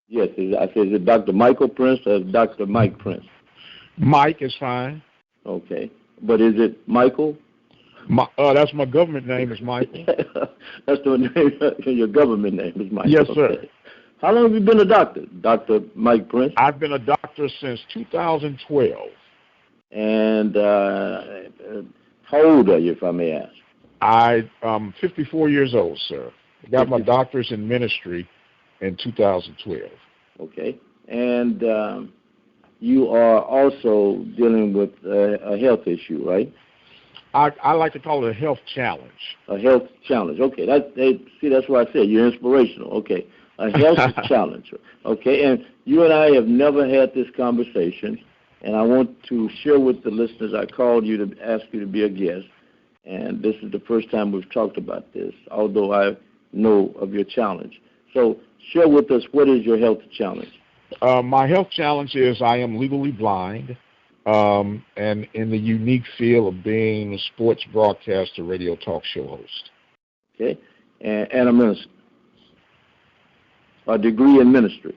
Yes, I said, is it Dr. Michael Prince or Dr. Mike Prince? Mike is fine. Okay. But is it Michael? That's my government name is Michael. That's the name, your government name is Michael. Yes, sir. Okay. How long have you been a doctor, Dr. Mike Prince? I've been a doctor since 2012. And how old are you, if I may ask? I'm 54 years old, sir. I got my 50. doctor's in ministry in 2012. Okay. And you are also dealing with a health issue, right? I like to call it a health challenge. A health challenge. Okay. That's why I said you're inspirational. Okay. A health challenge. Okay. And you and I have never had this conversation, and I want to share with the listeners. I called you to ask you to be a guest, and this is the first time we've talked about this, although I know of your challenge. So share with us, what is your health challenge? My health challenge is I am legally blind, and in the unique field of being a sports broadcaster, radio talk show host. Okay. And a minister. A degree in ministry.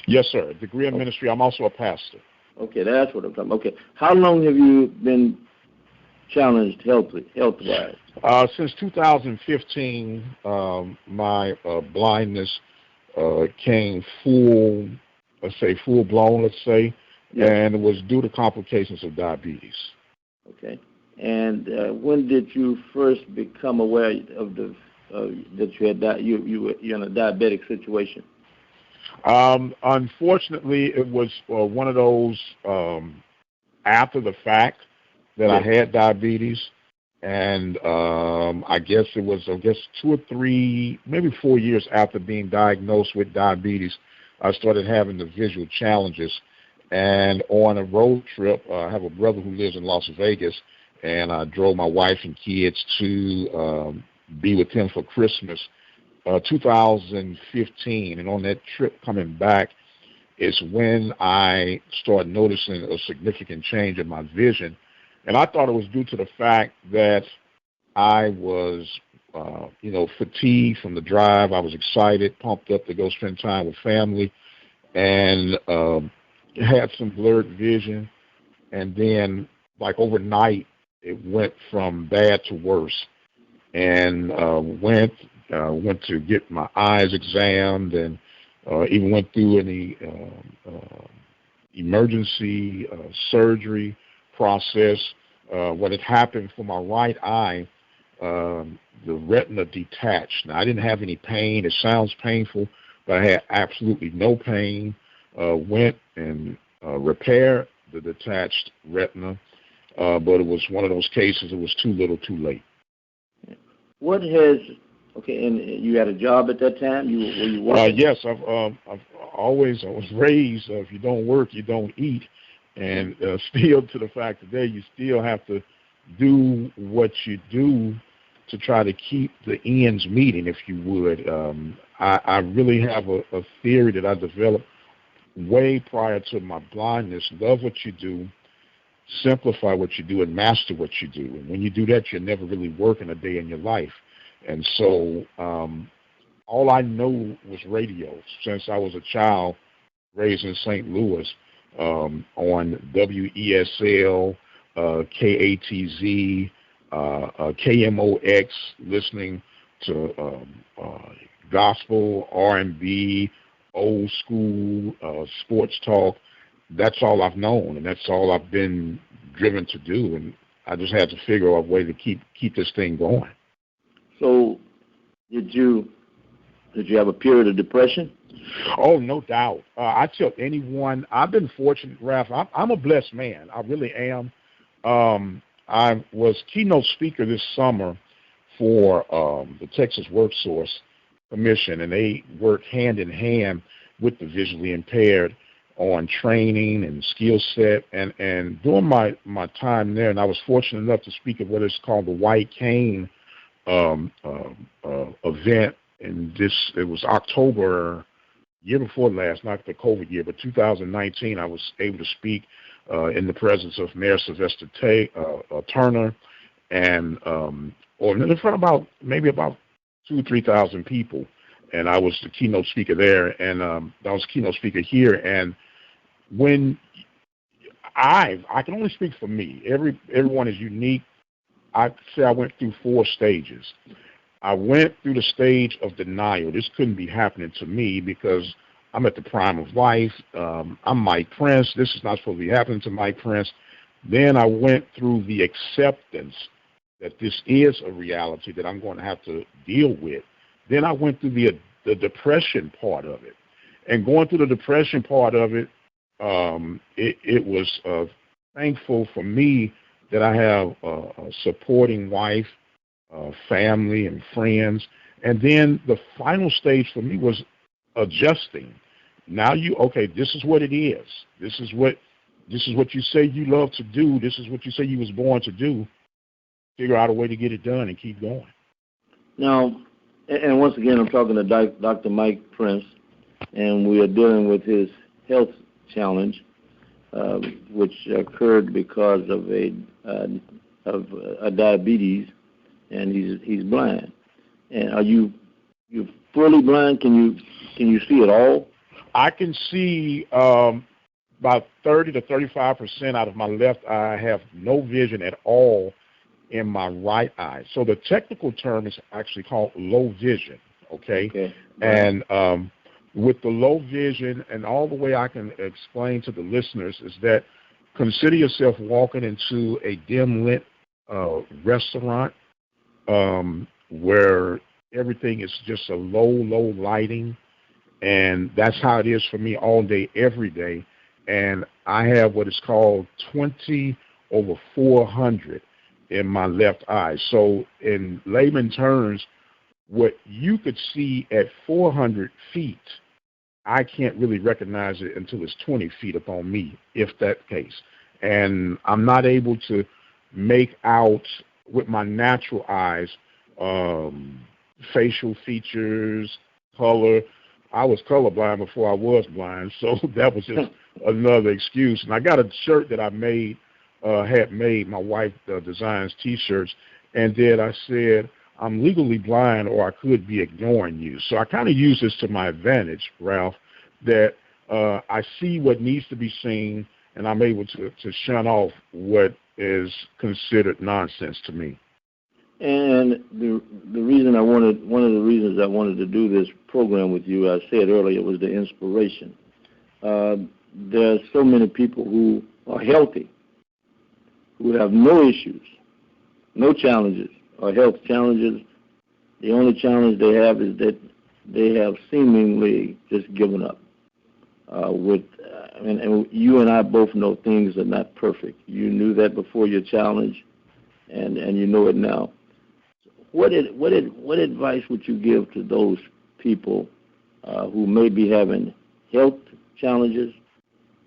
Yes, sir. A degree in ministry. I'm also a pastor. Okay, that's what I'm talking about. Okay. How long have you been challenged health-wise? Since 2015, my blindness came full-blown, let's say, yes. And it was due to complications of diabetes. Okay. And when did you first become aware of that you had you're in a diabetic situation? Unfortunately, it was one of those after the fact that I had diabetes, and I guess it was 2 or 3, maybe 4 years after being diagnosed with diabetes, I started having the visual challenges. And on a road trip, I have a brother who lives in Las Vegas, and I drove my wife and kids to be with him for Christmas, 2015. And on that trip coming back is when I started noticing a significant change in my vision. And I thought it was due to the fact that I was, fatigued from the drive. I was excited, pumped up to go spend time with family, and had some blurred vision. And then, like overnight, it went from bad to worse. And went to get my eyes examined, and even went through any emergency surgery process. What had happened for my right eye, the retina detached. Now, I didn't have any pain. It sounds painful, but I had absolutely no pain. Went and repaired the detached retina, but it was one of those cases, it was too little too late. And you had a job at that time? Were you working? Yes, I was raised, if you don't work, you don't eat. And still to the fact today, you still have to do what you do to try to keep the ends meeting, if you would. I really have a theory that I developed way prior to my blindness. Love what you do, simplify what you do, and master what you do. And when you do that, you're never really working a day in your life. And so all I know was radio since I was a child raised in St. Louis, on WESL, KATZ, KMOX, listening to gospel, R&B, old school, sports talk. That's all I've known, and that's all I've been driven to do. And I just had to figure out a way to keep this thing going. So, did you have a period of depression? Oh, no doubt. I tell anyone, I've been fortunate, Ralph. I'm a blessed man. I really am. I was keynote speaker this summer for the Texas WorkSource Commission, and they work hand in hand with the visually impaired on training and skill set. And during my time there, and I was fortunate enough to speak at what is called the White Cane event. And it was October, year before last, not the COVID year, but 2019. I was able to speak in the presence of Mayor Sylvester Turner, and in front of about 2,000 or 3,000 people. and I was the keynote speaker there, and I was keynote speaker here. And when I can only speak for me. Everyone is unique. I say I went through 4 stages. I went through the stage of denial. This couldn't be happening to me because I'm at the prime of life. I'm Mike Prince. This is not supposed to be happening to Mike Prince. Then I went through the acceptance that this is a reality that I'm going to have to deal with. Then I went through the depression part of it. And going through the depression part of it, it was thankful for me that I have a supporting wife, family, and friends. And then the final stage for me was adjusting. Now this is what it is. This is what you say you love to do. This is what you say you was born to do. Figure out a way to get it done and keep going. Now, and once again, I'm talking to Dr. Mike Prince, and we are dealing with his health challenge, which occurred because of a diabetes, and he's blind. And are you fully blind? Can you see at all? I can see about 30 to 35% out of my left eye. I have no vision at all in my right eye. So the technical term is actually called low vision, okay? And with the low vision, and all the way I can explain to the listeners is that consider yourself walking into a dim lit restaurant where everything is just a low lighting, and that's how it is for me all day, every day. And I have what is called 20/400 in my left eye. So in layman terms, what you could see at 400 feet, I can't really recognize it until it's 20 feet upon me, if that case. And I'm not able to make out with my natural eyes facial features, color. I was colorblind before I was blind, so that was just another excuse. And I got a shirt that I had made. My wife designs T-shirts, and then I said, I'm legally blind, or I could be ignoring you. So I kind of use this to my advantage, Ralph, that I see what needs to be seen, and I'm able to shun off what is considered nonsense to me. And the reason one of the reasons I wanted to do this program with you, I said earlier, was the inspiration. There are so many people who are healthy, who have no issues, no challenges or health challenges. The only challenge they have is that they have seemingly just given up. And you and I both know things are not perfect. You knew that before your challenge, and you know it now. What advice would you give to those people who may be having health challenges?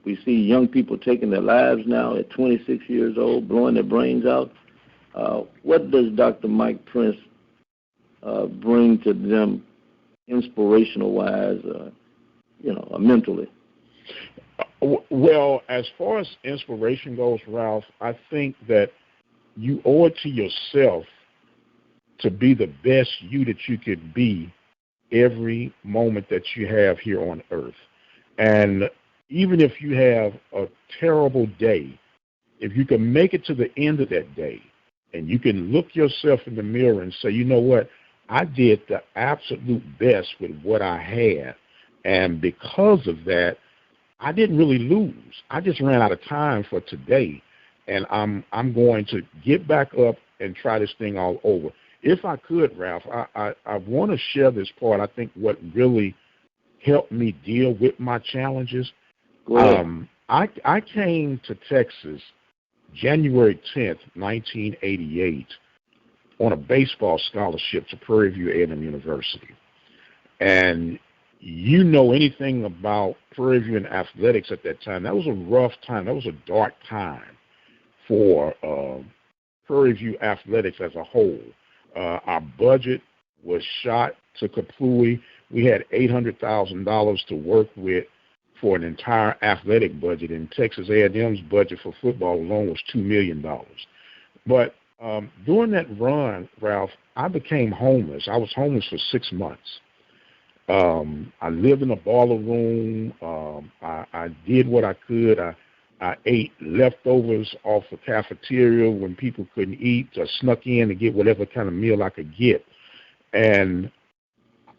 We see young people taking their lives now at 26 years old, blowing their brains out. What does Dr. Mike Prince bring to them, inspirational-wise, mentally? Well, as far as inspiration goes, Ralph, I think that you owe it to yourself to be the best you that you could be every moment that you have here on earth. And even if you have a terrible day, if you can make it to the end of that day and you can look yourself in the mirror and say, you know what, I did the absolute best with what I had. And because of that, I didn't really lose. I just ran out of time for today. And I'm going to get back up and try this thing all over. If I could, Ralph, I want to share this part. I think what really helped me deal with my challenges. I came to Texas January 10th, 1988, on a baseball scholarship to Prairie View A&M University. And you know anything about Prairie View and athletics at that time, that was a rough time. That was a dark time for Prairie View athletics as a whole. Our budget was shot to kapooey. We had $800,000 to work with for an entire athletic budget, and Texas A&M's budget for football alone was $2 million. But during that run, Ralph, I became homeless. I was homeless for 6 months. I lived in a boiler room. I did what I could. I ate leftovers off the cafeteria when people couldn't eat. I snuck in to get whatever kind of meal I could get. And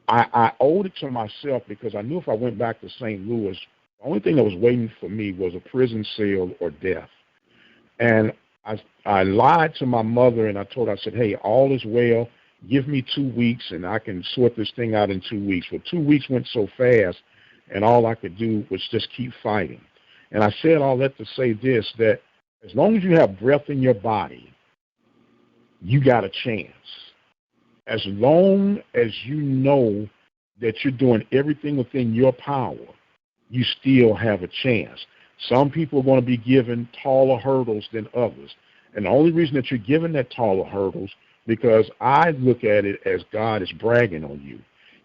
I owed it to myself because I knew if I went back to St. Louis, the only thing that was waiting for me was a prison cell or death. And I lied to my mother, and I told her, I said, hey, all is well. Give me 2 weeks, and I can sort this thing out in 2 weeks. Well, 2 weeks went so fast, and all I could do was just keep fighting. And I said all that to say this, that as long as you have breath in your body, you got a chance. As long as you know that you're doing everything within your power, you still have a chance. Some people are going to be given taller hurdles than others. And the only reason that you're given that taller hurdles, because I look at it as God is bragging on you.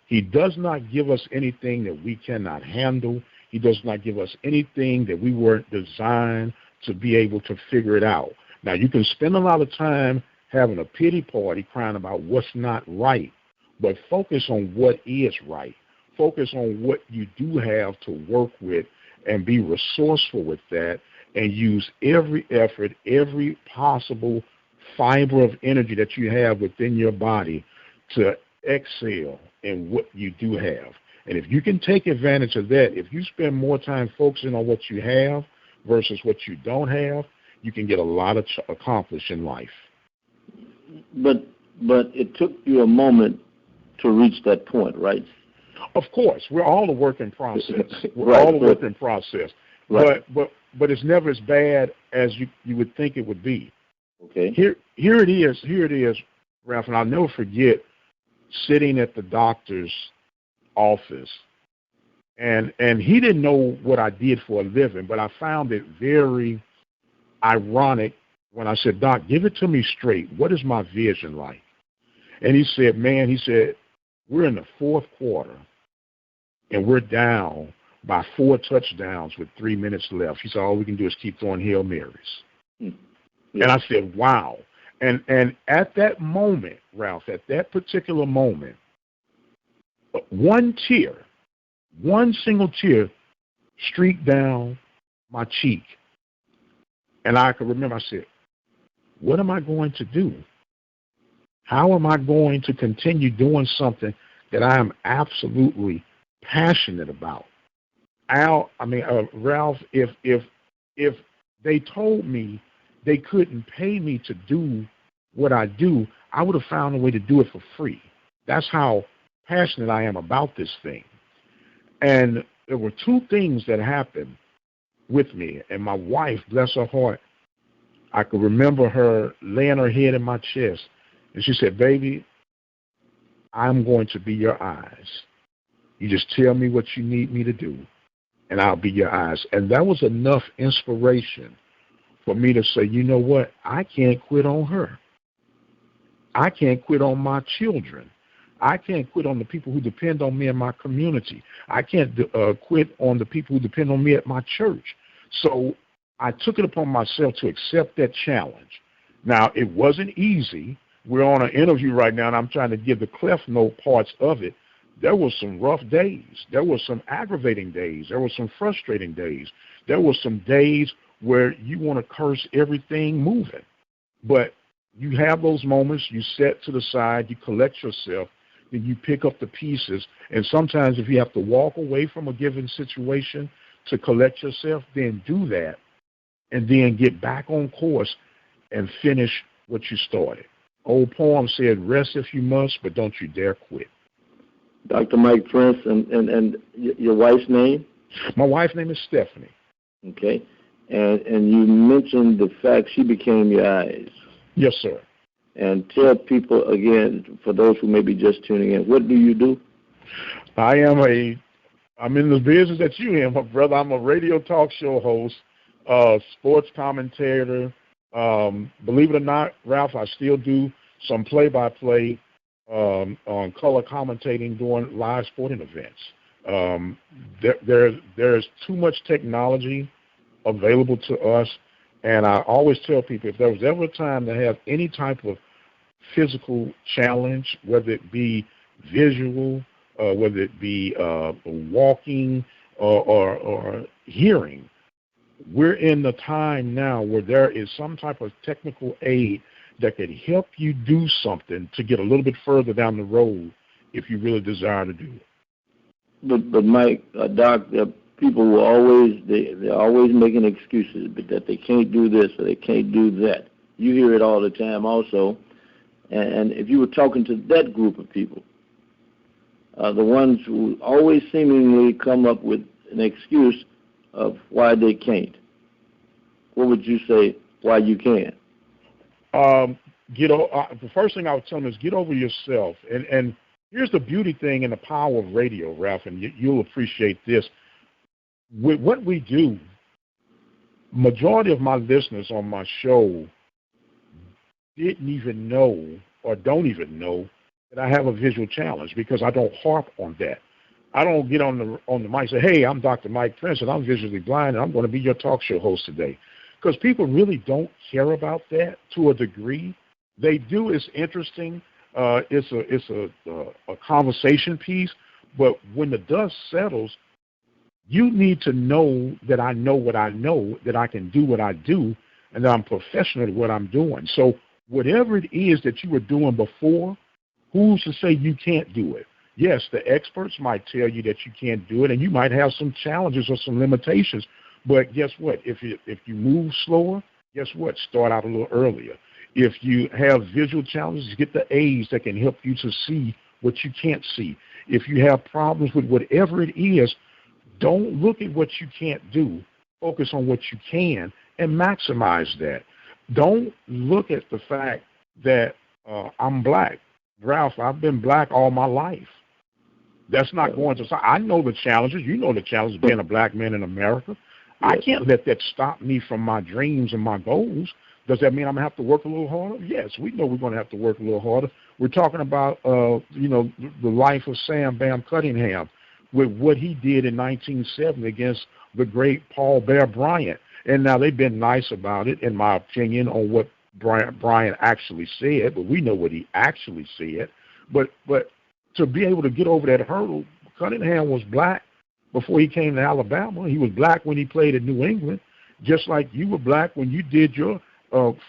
He does not give us anything that we cannot handle. He does not give us anything that we weren't designed to be able to figure it out. Now, you can spend a lot of time having a pity party crying about what's not right, but focus on what is right. Focus on what you do have to work with and be resourceful with that, and use every effort, every possible fiber of energy that you have within your body to excel in what you do have. And if you can take advantage of that, if you spend more time focusing on what you have versus what you don't have, you can get a lot accomplished in life. But it took you a moment to reach that point, right? Of course, we're all a work in process. We're Right, all a work in process. Right. But it's never as bad as you would think it would be. Okay. Here it is, Ralph, and I'll never forget sitting at the doctor's office, and he didn't know what I did for a living, but I found it very ironic when I said, Doc, give it to me straight. What is my vision like? And he said, we're in the fourth quarter, and we're down by 4 touchdowns with 3 minutes left. He said, all we can do is keep throwing Hail Marys. Yeah. And I said, wow. And at that moment, Ralph, at that particular moment, one single tear streaked down my cheek. And I could remember, I said, what am I going to do? How am I going to continue doing something that I am absolutely passionate about? Ralph, if they told me they couldn't pay me to do what I do, I would have found a way to do it for free. That's how passionate I am about this thing. And there were 2 things that happened with me. And my wife, bless her heart, I could remember her laying her head in my chest. And she said, baby, I'm going to be your eyes. You just tell me what you need me to do, and I'll be your eyes. And that was enough inspiration for me to say, you know what? I can't quit on her. I can't quit on my children. I can't quit on the people who depend on me in my community. I can't quit on the people who depend on me at my church. So I took it upon myself to accept that challenge. Now, it wasn't easy. We're on an interview right now, and I'm trying to give the Cliff Note parts of it. There were some rough days. There were some aggravating days. There were some frustrating days. There were some days where you want to curse everything moving. But you have those moments, you set to the side, you collect yourself, then you pick up the pieces. And sometimes if you have to walk away from a given situation to collect yourself, then do that, and then get back on course and finish what you started. Old poem said, rest if you must, but don't you dare quit. Dr. Mike Prince, and your wife's name? My wife's name is Stephanie. Okay. And you mentioned the fact she became your eyes. Yes, sir. And tell people again, for those who may be just tuning in, what do you do? I'm in the business that you in, my brother. I'm a radio talk show host, sports commentator. Believe it or not, Ralph, I still do some play-by-play on color commentating during live sporting events. There's too much technology available to us, and I always tell people if there was ever a time to have any type of physical challenge, whether it be visual whether it be walking or hearing. We're in the time now where there is some type of technical aid that could help you do something to get a little bit further down the road if you really desire to do it. But Mike, Doc, people will always they're always making excuses, but that they can't do this or they can't do that. You hear it all the time, also. And if you were talking to that group of people, the ones who always seemingly come up with an excuse of why they can't, what would you say why you can? The first thing I would tell them is get over yourself. And here's the beauty thing and the power of radio, Ralph, and you'll appreciate this. With what we do, majority of my listeners on my show didn't even know or don't even know that I have a visual challenge because I don't harp on that. I don't get on the mic and say, hey, I'm Dr. Mike Prince, and I'm visually blind, and I'm going to be your talk show host today. Because people really don't care about that to a degree. They do. It's interesting. It's a conversation piece. But when the dust settles, you need to know that I know what I know, that I can do what I do, and that I'm professional at what I'm doing. So whatever it is that you were doing before, who's to say you can't do it? Yes, the experts might tell you that you can't do it, and you might have some challenges or some limitations. But guess what? If you move slower, guess what? Start out a little earlier. If you have visual challenges, get the aids that can help you to see what you can't see. If you have problems with whatever it is, don't look at what you can't do. Focus on what you can and maximize that. Don't look at the fact that I'm black. Ralph, I've been black all my life. That's not going to. I know the challenges. You know the challenges of being a black man in America. Yes. I can't let that stop me from my dreams and my goals. Does that mean I'm going to have to work a little harder? Yes, we know we're going to have to work a little harder. We're talking about, the life of Sam Bam Cunningham with what he did in 1970 against the great Paul Bear Bryant. And now they've been nice about it, in my opinion, on what Bryant actually said, but we know what he actually said. But to be able to get over that hurdle, Cunningham was black before he came to Alabama. He was black when he played in New England, just like you were black when you did your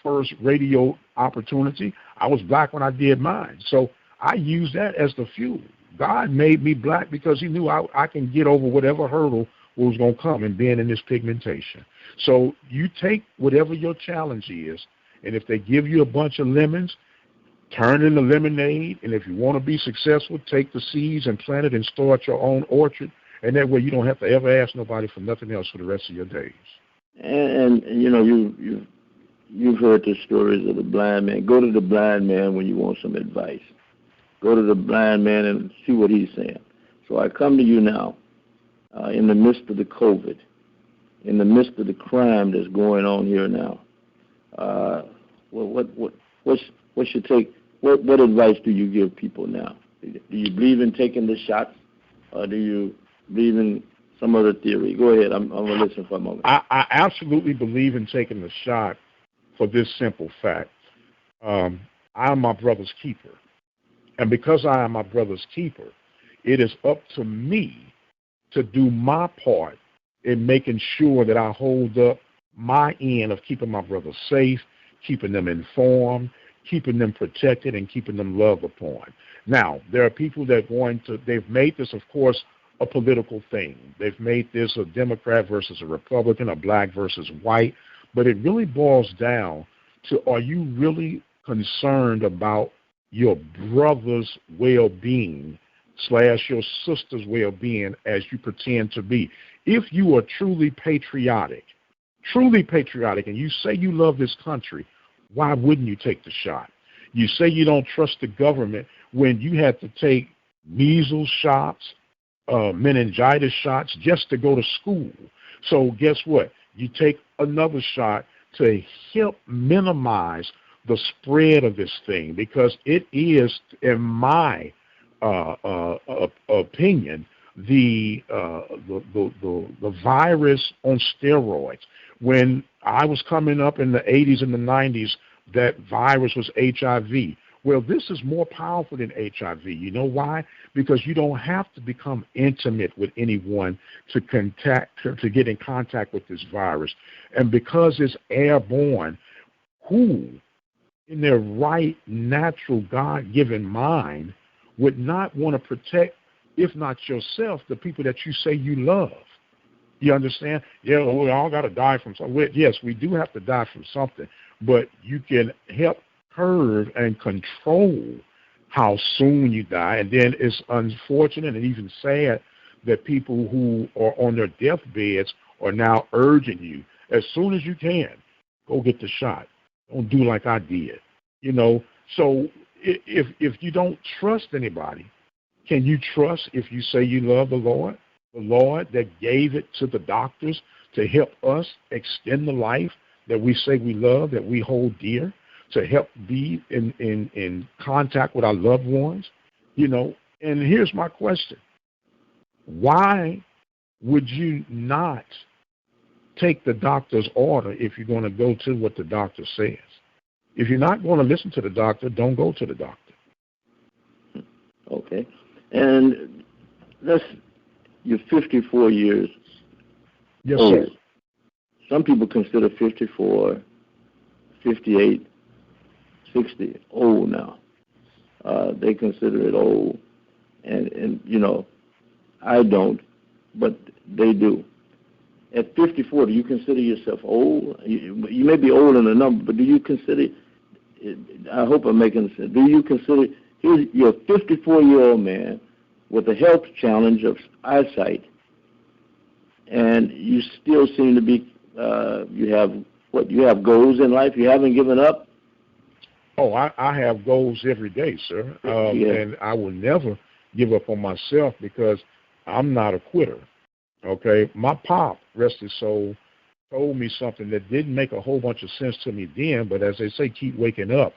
first radio opportunity. I was black when I did mine. So I use that as the fuel. God made me black because he knew I can get over whatever hurdle was going to come in being in this pigmentation. So you take whatever your challenge is, and if they give you a bunch of lemons, turn it into lemonade. And if you want to be successful, take the seeds and plant it and start your own orchard. And that way you don't have to ever ask nobody for nothing else for the rest of your days. And you've heard the stories of the blind man. Go to the blind man when you want some advice. Go to the blind man and see what he's saying. So I come to you now in the midst of the COVID, in the midst of the crime that's going on here now. What should take? What advice do you give people now? Do you believe in taking the shots, or do you believe in some other theory? Go ahead. I'm going to listen for a moment. I absolutely believe in taking the shot for this simple fact. I am my brother's keeper. And because I am my brother's keeper, it is up to me to do my part in making sure that I hold up my end of keeping my brothers safe, keeping them informed, keeping them protected, and keeping them loved upon. Now, there are people that they've made this, of course, a political thing. They've made this a Democrat versus a Republican, a black versus white, but it really boils down to, are you really concerned about your brother's well-being / your sister's well-being as you pretend to be? If you are truly patriotic, and you say you love this country, why wouldn't you take the shot? You say you don't trust the government when you had to take measles shots, meningitis shots just to go to school. So guess what? You take another shot to help minimize the spread of this thing, because it is, in my opinion, the virus on steroids. When I was coming up in the 80s and the 90s, that virus was HIV. Well, this is more powerful than HIV. You know why? Because you don't have to become intimate with anyone to get in contact with this virus. And because it's airborne, who in their right, natural, God-given mind would not want to protect, if not yourself, the people that you say you love? You understand? Yeah, well, we all got to die from something. Yes, we do have to die from something, but you can help curb and control how soon you die. And then it's unfortunate and even sad that people who are on their deathbeds are now urging you, as soon as you can, go get the shot. Don't do like I did. You know, so if you don't trust anybody, can you trust if you say you love the Lord that gave it to the doctors to help us extend the life that we say we love, that we hold dear, to help be in contact with our loved ones? You know, and here's my question. Why would you not take the doctor's order if you're going to go to what the doctor says? If you're not going to listen to the doctor, don't go to the doctor. Okay. And you're 54 years yes, old. Sir. Some people consider 54, 58, 60 old now. They consider it old. And you know, I don't, but they do. At 54, do you consider yourself old? You may be old in the number, but do you consider, I hope I'm making sense, do you consider, you're a 54-year-old man with a health challenge of eyesight, and you still seem to be, you have goals in life? You haven't given up? Oh, I have goals every day, sir, and I will never give up on myself because I'm not a quitter. Okay, my pop, rest his soul, told me something that didn't make a whole bunch of sense to me then, but as they say, keep waking up,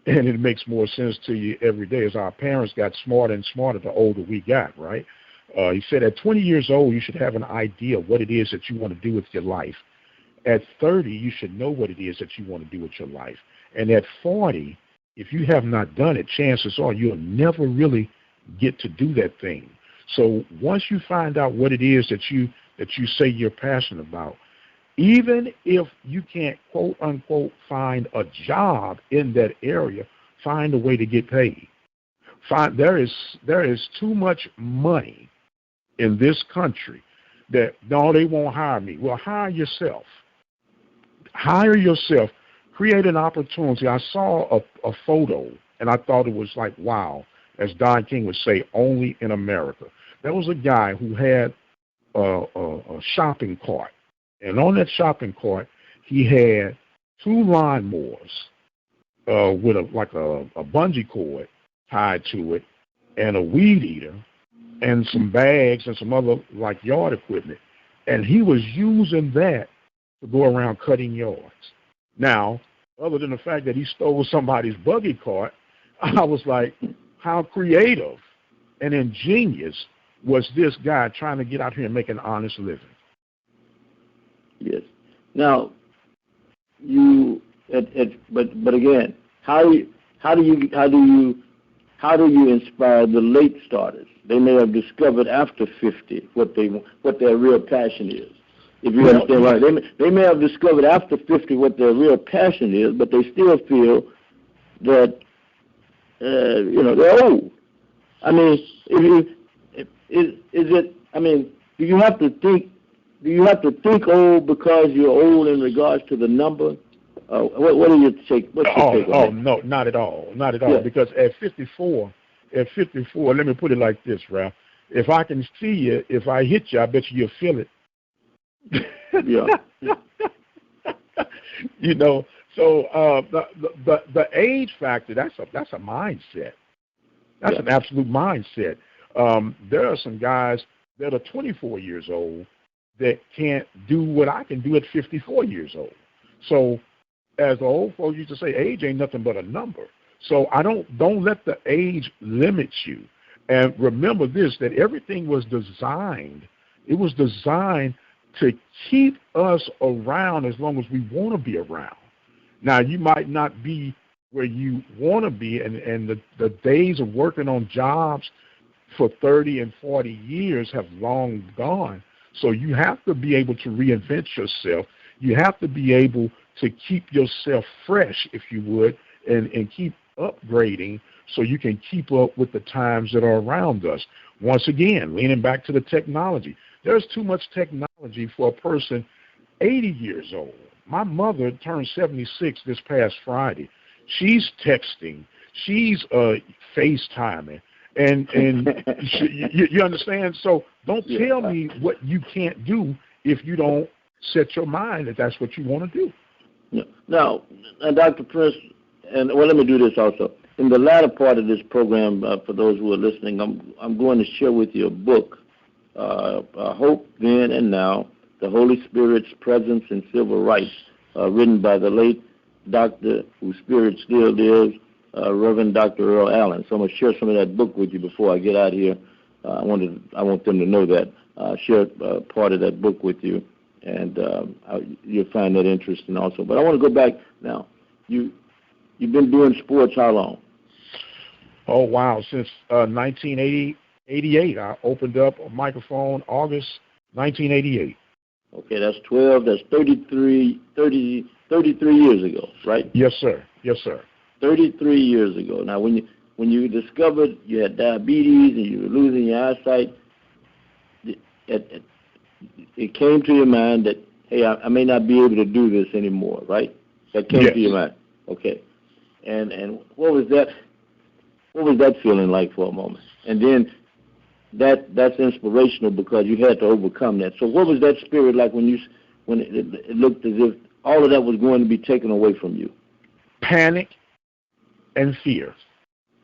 and it makes more sense to you every day. As our parents got smarter and smarter the older we got, right? He said at 20 years old, you should have an idea of what it is that you want to do with your life. At 30, you should know what it is that you want to do with your life. And at 40, if you have not done it, chances are you'll never really get to do that thing. So once you find out what it is that you say you're passionate about, even if you can't, quote unquote, find a job in that area, find a way to get paid. There is too much money in this country that, no, they won't hire me. Well, hire yourself. Hire yourself. Create an opportunity. I saw a photo, and I thought it was like, wow, as Don King would say, only in America. There was a guy who had a shopping cart, and on that shopping cart, he had 2 lawnmowers with a bungee cord tied to it, and a weed eater, and some bags and some other like yard equipment, and he was using that to go around cutting yards. Now, other than the fact that he stole somebody's buggy cart, I was like, how creative and ingenious was this guy trying to get out here and make an honest living? Yes. Now, but again, how do you inspire the late starters? They may have discovered after 50 what their real passion is. If you understand right, they may have discovered after 50 what their real passion is, but they still feel that they're old. I mean, do you have to think old because you're old in regards to the number? What do you take? What's your take on that? No, not at all, not at all. Yeah. Because at 54, let me put it like this, Ralph. If I can see you, if I hit you, I bet you'll feel it. Yeah. You know, so the age factor, that's a mindset. That's an absolute mindset. There are some guys that are 24 years old that can't do what I can do at 54 years old. So as the old folks used to say, age ain't nothing but a number. So don't let the age limit you. And remember this, that everything was designed. It was designed to keep us around as long as we want to be around. Now, you might not be where you want to be, and the days of working on jobs for 30 and 40 years have long gone. So you have to be able to reinvent yourself. You have to be able to keep yourself fresh, if you would, and keep upgrading so you can keep up with the times that are around us. Once again, leaning back to the technology. There's too much technology for a person 80 years old. My mother turned 76 this past Friday. She's texting. She's FaceTiming. And you understand? So don't tell me what you can't do if you don't set your mind that that's what you want to do. Now, Dr. Prince, and well, let me do this also. In the latter part of this program, for those who are listening, I'm going to share with you a book, Hope Then and Now, The Holy Spirit's Presence in Civil Rights, written by the late doctor whose spirit still lives, Reverend Dr. Earl Allen. So I'm going to share some of that book with you before I get out of here. I want them to know that. Share part of that book with you, and you'll find that interesting also. But I want to go back now. You've been doing sports how long? Oh, wow. Since 1988. I opened up a microphone August 1988. Okay, that's 33 years ago, right? Yes, sir. Yes, sir. 33 years ago. Now, when you discovered you had diabetes and you were losing your eyesight, it came to your mind that, hey, I may not be able to do this anymore, right? That came to your mind. Okay. And what was that feeling like for a moment? And then that's inspirational because you had to overcome that. So what was that spirit like when it looked as if all of that was going to be taken away from you? Panic and fear.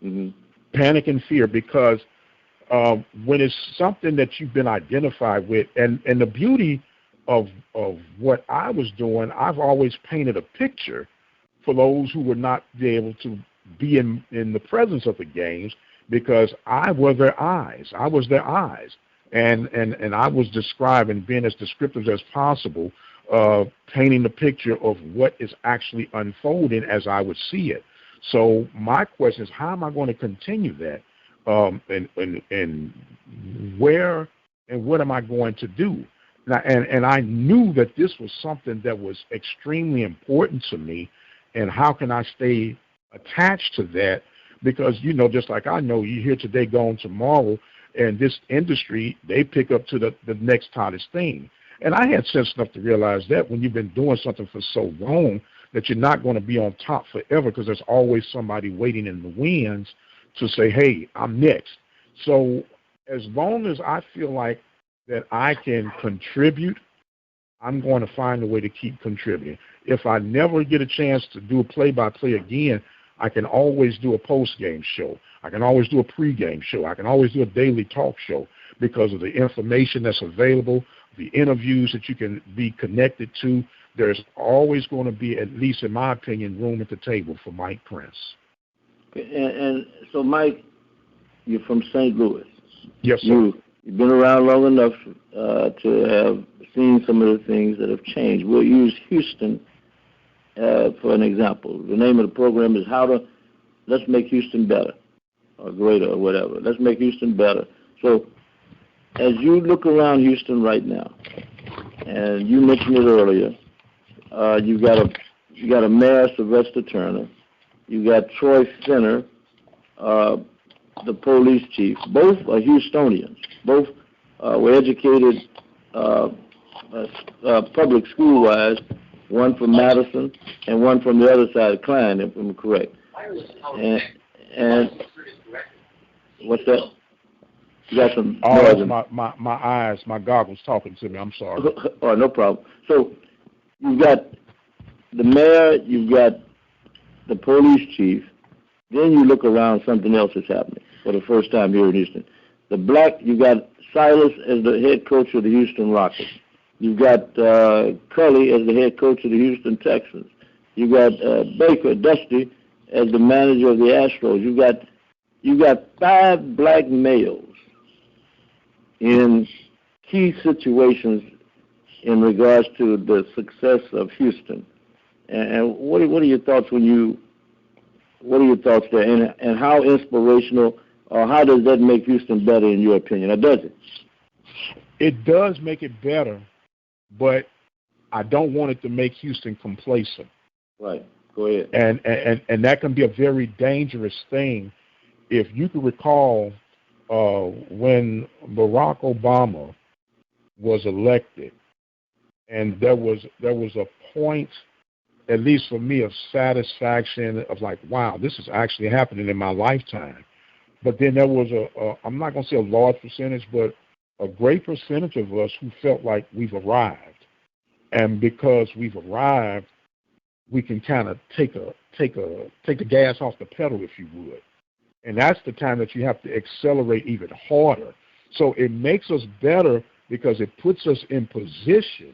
Mm-hmm. Panic and fear, because when it's something that you've been identified with, and the beauty of what I was doing, I've always painted a picture for those who would not be able to be in the presence of the games, because I was their eyes. I was their eyes. And I was describing, being as descriptive as possible, painting the picture of what is actually unfolding as I would see it. So my question is, how am I going to continue that? And where and what am I going to do? Now, and I knew that this was something that was extremely important to me, and how can I stay attached to that? Because, just like I know, you're here today, gone tomorrow, and this industry, they pick up to the next hottest thing. And I had sense enough to realize that when you've been doing something for so long, that you're not going to be on top forever, because there's always somebody waiting in the wings to say, hey, I'm next. So as long as I feel like that I can contribute, I'm going to find a way to keep contributing. If I never get a chance to do a play-by-play again, I can always do a post-game show. I can always do a pre-game show. I can always do a daily talk show because of the information that's available, the interviews that you can be connected to. There's always going to be, at least in my opinion, room at the table for Mike Prince. And so, Mike, you're from St. Louis. Yes, sir. You've been around long enough to have seen some of the things that have changed. We'll use Houston for an example. The name of the program is Let's Make Houston Better, or greater, or whatever. Let's make Houston better. So as you look around Houston right now, and you mentioned it earlier, you got a mayor, Sylvester Turner. You got Troy Finner, the police chief. Both are Houstonians. Both were educated public school-wise, one from Madison and one from the other side of Klein, if I'm correct. And what's that? You got some noise. My eyes, my goggles talking to me. I'm sorry. Oh, no problem. So you've got the mayor, you've got the police chief. Then you look around, something else is happening for the first time here in Houston. You got Silas as the head coach of the Houston Rockets. You've got Cully as the head coach of the Houston Texans. You've got Baker, Dusty, as the manager of the Astros. You've got 5 black males in key situations in regards to the success of Houston. And what are your thoughts when you What are your thoughts there? And how inspirational, or how does that make Houston better in your opinion, or does it? It does make it better, but I don't want it to make Houston complacent. Right. Go ahead. And that can be a very dangerous thing. If you can recall, when Barack Obama was elected, and there was a point, at least for me, of satisfaction of like, wow, this is actually happening in my lifetime. But then there was I'm not going to say a large percentage, but a great percentage of us who felt like we've arrived. And because we've arrived, we can kind of take the gas off the pedal, if you would. And that's the time that you have to accelerate even harder. So it makes us better because it puts us in position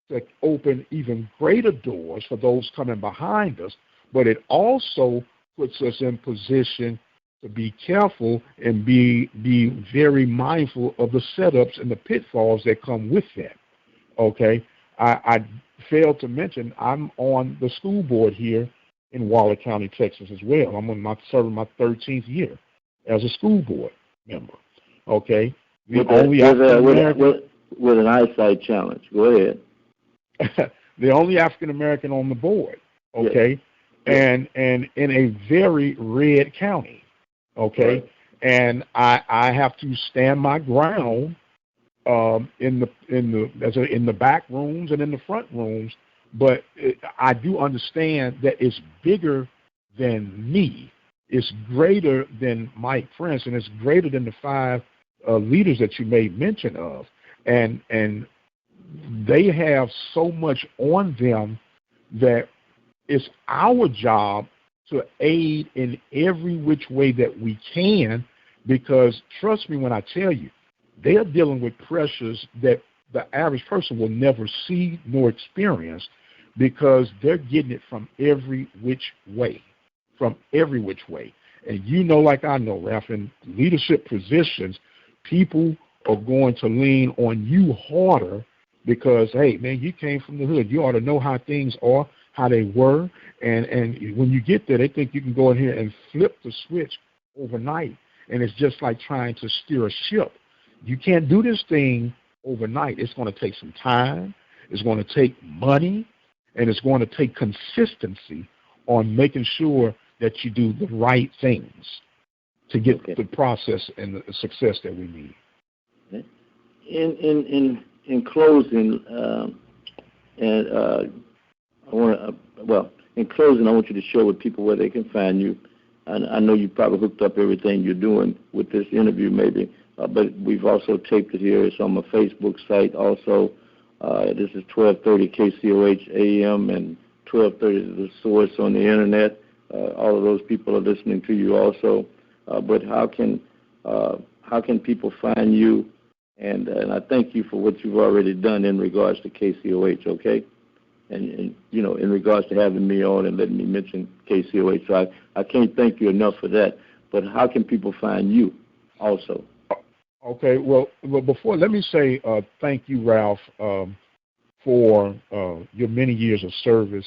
to open even greater doors for those coming behind us, but it also puts us in position to be careful and be very mindful of the setups and the pitfalls that come with that. Okay, I failed to mention I'm on the school board here in Waller County, Texas, as well. I'm serving my 13th year as a school board member. Okay, with an eyesight challenge. Go ahead. The only African American on the board. Okay, yes. And in a very red county. Okay, right. And I have to stand my ground in the back rooms and in the front rooms, but I do understand that it's bigger than me. It's greater than Mike Prince, and it's greater than the 5 leaders that you made mention of, and they have so much on them that it's our job to aid in every which way that we can, because trust me when I tell you, they are dealing with pressures that the average person will never see nor experience, because they're getting it from every which way. And you know, like I know, Ralph, in leadership positions, people are going to lean on you harder because, hey, man, you came from the hood. You ought to know how things are, how they were. And when you get there, they think you can go in here and flip the switch overnight. And it's just like trying to steer a ship. You can't do this thing overnight. It's going to take some time. It's going to take money. And it's going to take consistency on making sure that you do the right things to get the process and the success that we need. In closing, in closing, I want you to share with people where they can find you. I know you probably hooked up everything you're doing with this interview, maybe, but we've also taped it here. It's on my Facebook site. Also, this is 1230 KCOH AM and 1230 The Source on the internet. All of those people are listening to you also. But how can people find you? And I thank you for what you've already done in regards to KCOH, okay? And you know, in regards to having me on and letting me mention KCOH. So I can't thank you enough for that. But how can people find you also? Okay, well before, let me say thank you, Ralph, for your many years of service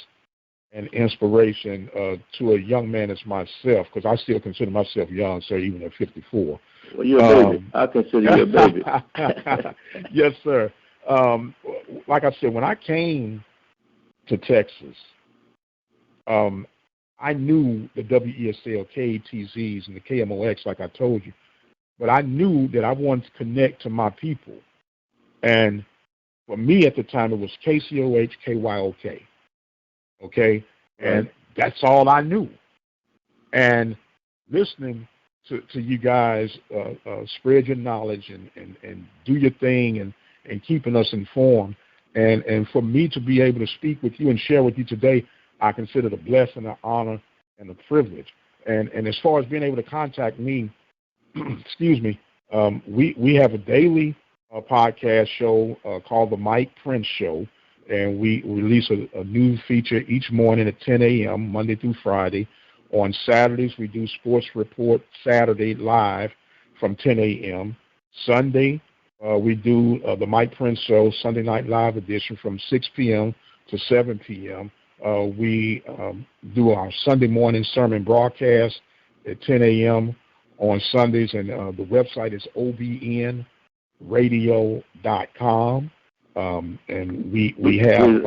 and inspiration to a young man as myself, because I still consider myself young, sir, even at 54. Well, you're a baby. I consider you a baby. Yes, sir. Like I said, when I came to Texas, I knew the WESL, KATZs, and the KMOX, like I told you, but I knew that I wanted to connect to my people. And for me at the time, it was KCOH, KYOK. Okay? And that's all I knew. And listening to you guys spread your knowledge and do your thing and keeping us informed. And for me to be able to speak with you and share with you today, I consider it a blessing, an honor, and a privilege. And as far as being able to contact me, excuse me, we have a daily podcast show called The Mike Prince Show, and we release a new feature each morning at 10 a.m., Monday through Friday. On Saturdays, we do Sports Report Saturday live from 10 a.m. Sunday, we do the Mike Prince Show Sunday Night Live edition from 6 p.m. to 7 p.m. We do our Sunday morning sermon broadcast at 10 a.m. on Sundays, and the website is obnradio.com. And we have...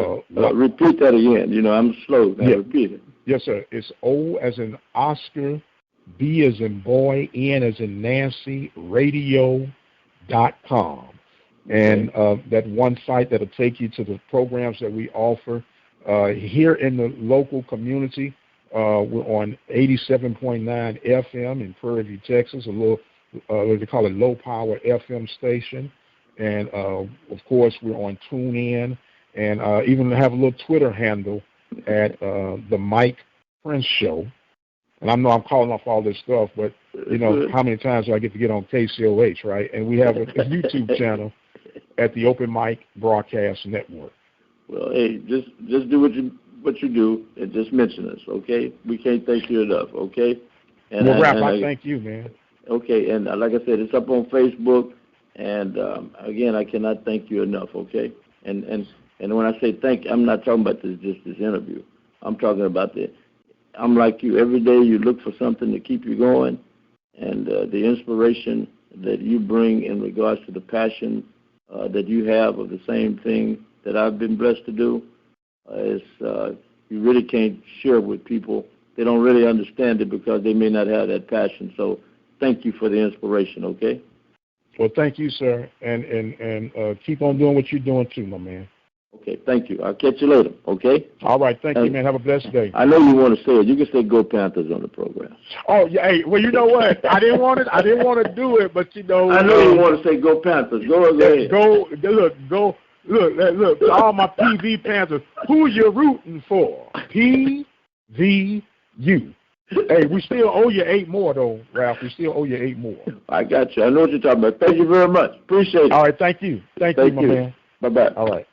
repeat that again. You know, I'm slow. Now, repeat it. Yes, sir. It's O as in Oscar, B as in boy, N as in Nancy, radio.com. And that one site that'll take you to the programs that we offer here in the local community. We're on 87.9 FM in Prairie View, Texas, a little, what they call a low-power FM station. And, of course, we're on TuneIn, and even have a little Twitter handle at the Mike Prince Show. And I know I'm calling off all this stuff, but, you know, how many times do I get on KCOH, right? And we have a YouTube channel at the Open Mic Broadcast Network. Well, hey, just do what you do, and just mention us, okay? We can't thank you enough, okay? And well, Ralph, I thank you, man. Okay, and like I said, it's up on Facebook, and again, I cannot thank you enough, okay? And when I say thank you, I'm not talking about this interview. I'm talking about I'm like you. Every day you look for something to keep you going, and the inspiration that you bring in regards to the passion that you have of the same thing that I've been blessed to do is you really can't share with people. They don't really understand it because they may not have that passion. So thank you for the inspiration, okay? Well, thank you, sir, and keep on doing what you're doing too, my man. Okay, thank you. I'll catch you later, okay? All right, thank you, man. Have a blessed day. I know you want to say it. You can say "Go Panthers" on the program. Oh, yeah. Hey, well, you know what? I didn't want to do it, but you know. I know you want to say "Go Panthers." Go ahead. Look. All my PV Panthers. Who you rooting for? PVU. Hey, we still owe you 8 more, though, Ralph. We still owe you 8 more. I got you. I know what you're talking about. Thank you very much. Appreciate it. All right, thank you. Thank you, my man. Bye-bye. All right.